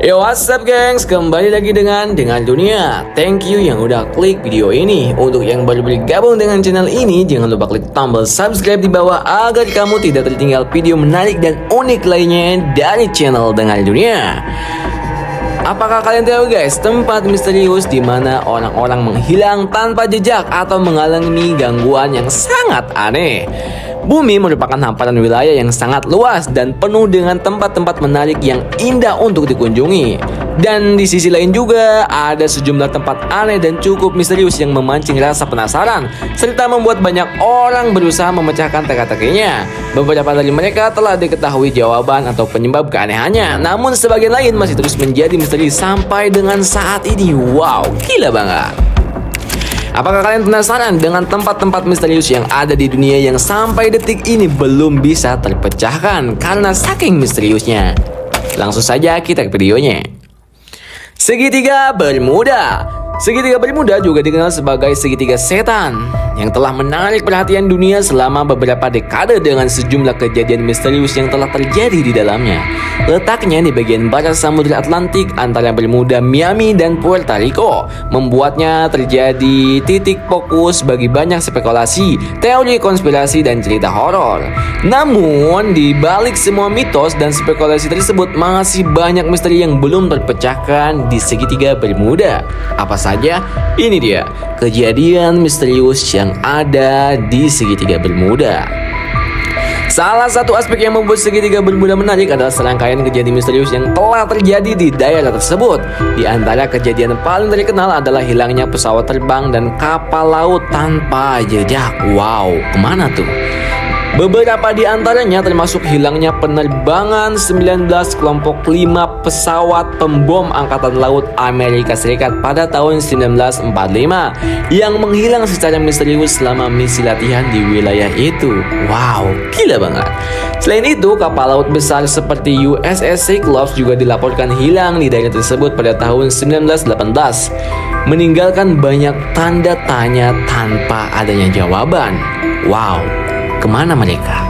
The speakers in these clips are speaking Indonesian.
Yo, what's up gengs, kembali lagi dengan Dunia. Thank you yang udah klik video ini. Untuk yang baru bergabung dengan channel ini, jangan lupa klik tombol subscribe di bawah agar kamu tidak tertinggal video menarik dan unik lainnya dari channel Dengar Dunia. Apakah kalian tahu guys, tempat misterius di mana orang-orang menghilang tanpa jejak atau mengalami gangguan yang sangat aneh? Bumi merupakan hamparan wilayah yang sangat luas dan penuh dengan tempat-tempat menarik yang indah untuk dikunjungi. Dan di sisi lain juga ada sejumlah tempat aneh dan cukup misterius yang memancing rasa penasaran serta membuat banyak orang berusaha memecahkan teka-tekinya. Beberapa dari mereka telah diketahui jawaban atau penyebab keanehannya, namun sebagian lain masih terus menjadi misteri sampai dengan saat ini. Wow, gila banget. Apakah kalian penasaran dengan tempat-tempat misterius yang ada di dunia yang sampai detik ini belum bisa terpecahkan karena saking misteriusnya? Langsung saja kita ke videonya. Segitiga Bermuda. Segitiga Bermuda juga dikenal sebagai segitiga setan yang telah menarik perhatian dunia selama beberapa dekade dengan sejumlah kejadian misterius yang telah terjadi di dalamnya. Letaknya di bagian barat Samudra Atlantik antara Bermuda, Miami, dan Puerto Rico membuatnya terjadi titik fokus bagi banyak spekulasi, teori konspirasi, dan cerita horor. Namun, di balik semua mitos dan spekulasi tersebut masih banyak misteri yang belum terpecahkan di segitiga Bermuda. Apa saja? Ini dia kejadian misterius yang ada di segitiga Bermuda. Salah satu aspek yang membuat segitiga Bermuda menarik adalah serangkaian kejadian misterius yang telah terjadi di daerah tersebut. Di antara kejadian paling terkenal adalah hilangnya pesawat terbang dan kapal laut tanpa jejak. Wow, kemana tuh? Beberapa di antaranya termasuk hilangnya penerbangan 19 kelompok 5 pesawat pembom Angkatan Laut Amerika Serikat pada tahun 1945 yang menghilang secara misterius selama misi latihan di wilayah itu. Wow, gila banget. Selain itu, kapal laut besar seperti USS Cyclops juga dilaporkan hilang di daerah tersebut pada tahun 1918, meninggalkan banyak tanda tanya tanpa adanya jawaban. Wow, kemana mereka?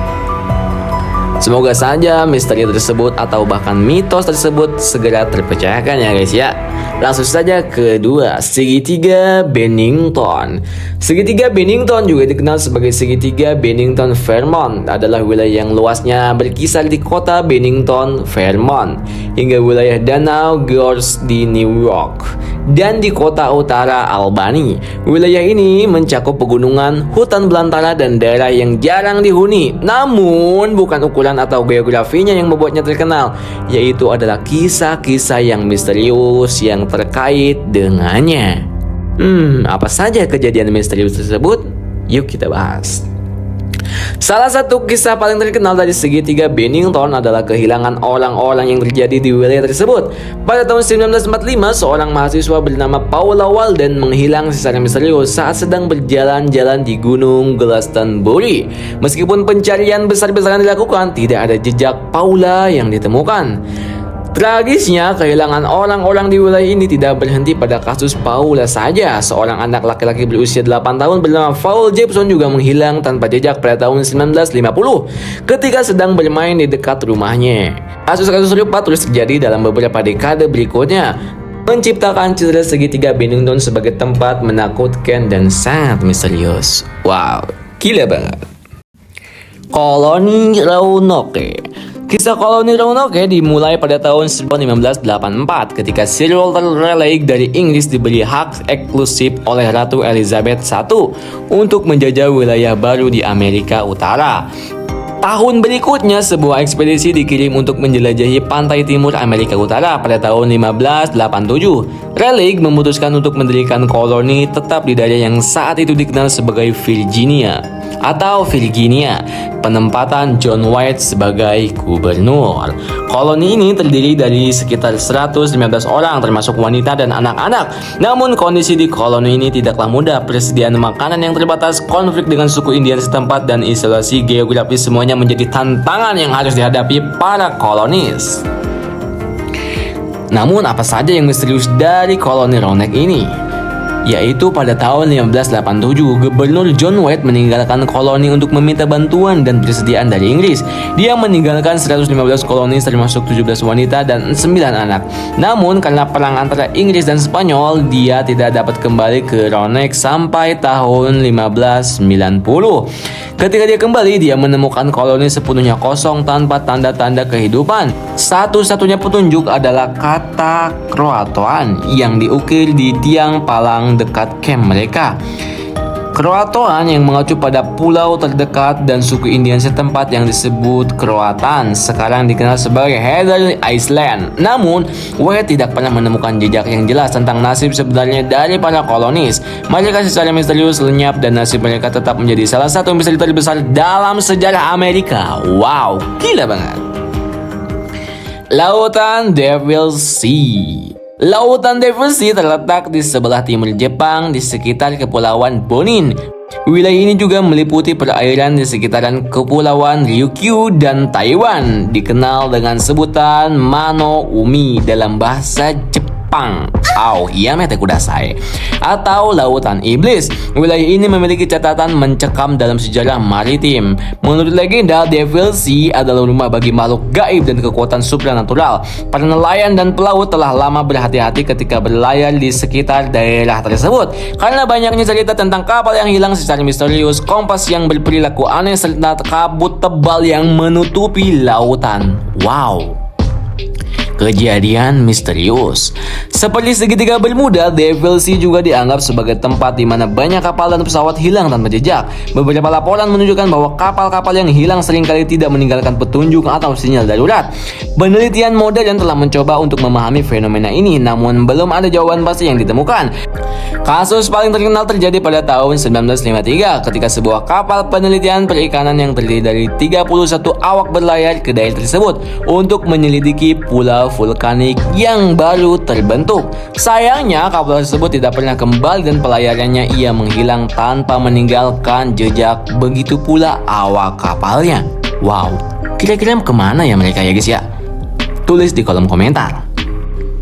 Semoga saja misteri tersebut atau bahkan mitos tersebut segera terpecahkan ya guys ya. Langsung saja kedua, segitiga Bennington. Segitiga Bennington juga dikenal sebagai segitiga Bennington Vermont, adalah wilayah yang luasnya berkisar di kota Bennington, Vermont, hingga wilayah Danau Gorge di New York dan di kota utara Albany. Wilayah ini mencakup pegunungan, hutan belantara, dan daerah yang jarang dihuni. Namun bukan ukuran atau geografinya yang membuatnya terkenal, yaitu adalah kisah-kisah yang misterius yang terkait dengannya. Apa saja kejadian misterius tersebut? Yuk kita bahas. Salah satu kisah paling terkenal dari segitiga Bennington adalah kehilangan orang-orang yang terjadi di wilayah tersebut. Pada tahun 1945, seorang mahasiswa bernama Paula Walden menghilang secara misterius saat sedang berjalan-jalan di Gunung Glastonbury. Meskipun pencarian besar-besaran dilakukan, tidak ada jejak Paula yang ditemukan. Tragisnya, kehilangan orang-orang di wilayah ini tidak berhenti pada kasus Paula saja. Seorang anak laki-laki berusia 8 tahun bernama Paul Jepson juga menghilang tanpa jejak pada tahun 1950 ketika sedang bermain di dekat rumahnya. Kasus-kasus serupa terus terjadi dalam beberapa dekade berikutnya, menciptakan citra segitiga Bennington sebagai tempat menakutkan dan sangat misterius. Wow, gila banget. Koloni Roanoke. Kisah koloni Roanoke dimulai pada tahun 1584 ketika Sir Walter Raleigh dari Inggris diberi hak eksklusif oleh Ratu Elizabeth I untuk menjajah wilayah baru di Amerika Utara. Tahun berikutnya, sebuah ekspedisi dikirim untuk menjelajahi pantai timur Amerika Utara pada tahun 1587. Raleigh memutuskan untuk mendirikan koloni tetap di daerah yang saat itu dikenal sebagai Virginia, penempatan John White sebagai gubernur. Koloni ini terdiri dari sekitar 115 orang termasuk wanita dan anak-anak. Namun kondisi di koloni ini tidaklah mudah. Persediaan makanan yang terbatas, konflik dengan suku Indian setempat, dan isolasi geografis semuanya menjadi tantangan yang harus dihadapi para kolonis. Namun apa saja yang misterius dari koloni Roanoke ini? yaitu pada tahun 1587, Gubernur John White meninggalkan koloni untuk meminta bantuan dan persediaan dari Inggris. Dia meninggalkan 115 koloni termasuk 17 wanita dan 9 anak. Namun karena perang antara Inggris dan Spanyol, dia tidak dapat kembali ke Roanoke sampai tahun 1590. Ketika dia kembali, dia menemukan koloni sepenuhnya kosong tanpa tanda-tanda kehidupan. Satu-satunya petunjuk adalah kata Croatoan yang diukir di tiang palang dekat camp mereka. Croatoan yang mengacu pada pulau terdekat dan suku Indian setempat yang disebut Croatan, sekarang dikenal sebagai Heather Island. Namun, White tidak pernah menemukan jejak yang jelas tentang nasib sebenarnya dari para kolonis. Mereka secara misterius lenyap dan nasib mereka tetap menjadi salah satu misteri terbesar dalam sejarah Amerika. Wow, gila banget. Lautan Devil Sea. Lautan Devil Sea terletak di sebelah timur Jepang di sekitar Kepulauan Bonin. Wilayah ini juga meliputi perairan di sekitaran Kepulauan Ryukyu dan Taiwan, dikenal dengan sebutan Mano Umi dalam bahasa Jepang. Yamete kudasai, atau Lautan Iblis. Wilayah ini memiliki catatan mencekam dalam sejarah maritim. Menurut legenda, Devil Sea adalah rumah bagi makhluk gaib dan kekuatan supranatural. Para nelayan dan pelaut telah lama berhati-hati ketika berlayar di sekitar daerah tersebut karena banyaknya cerita tentang kapal yang hilang secara misterius, kompas yang berperilaku aneh, serta kabut tebal yang menutupi lautan. Wow. Kejadian misterius. Seperti segitiga Bermuda, Devil Sea juga dianggap sebagai tempat di mana banyak kapal dan pesawat hilang tanpa jejak. Beberapa laporan menunjukkan bahwa kapal-kapal yang hilang seringkali tidak meninggalkan petunjuk atau sinyal darurat. Penelitian modern telah mencoba untuk memahami fenomena ini, namun belum ada jawaban pasti yang ditemukan. Kasus paling terkenal terjadi pada tahun 1953 ketika sebuah kapal penelitian perikanan yang terdiri dari 31 awak berlayar ke daerah tersebut untuk menyelidiki pulau vulkanik yang baru terbentuk. Sayangnya kapal tersebut tidak pernah kembali dan pelayarannya ia menghilang tanpa meninggalkan jejak, begitu pula awak kapalnya. Wow, kira-kira kemana ya mereka ya guys ya? Tulis di kolom komentar.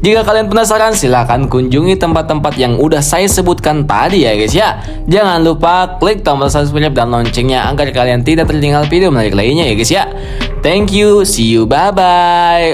Jika kalian penasaran, silahkan kunjungi tempat-tempat yang udah saya sebutkan tadi ya guys ya. Jangan lupa klik tombol subscribe dan loncengnya agar kalian tidak tertinggal video menarik lainnya ya guys ya. Thank you, see you, bye-bye.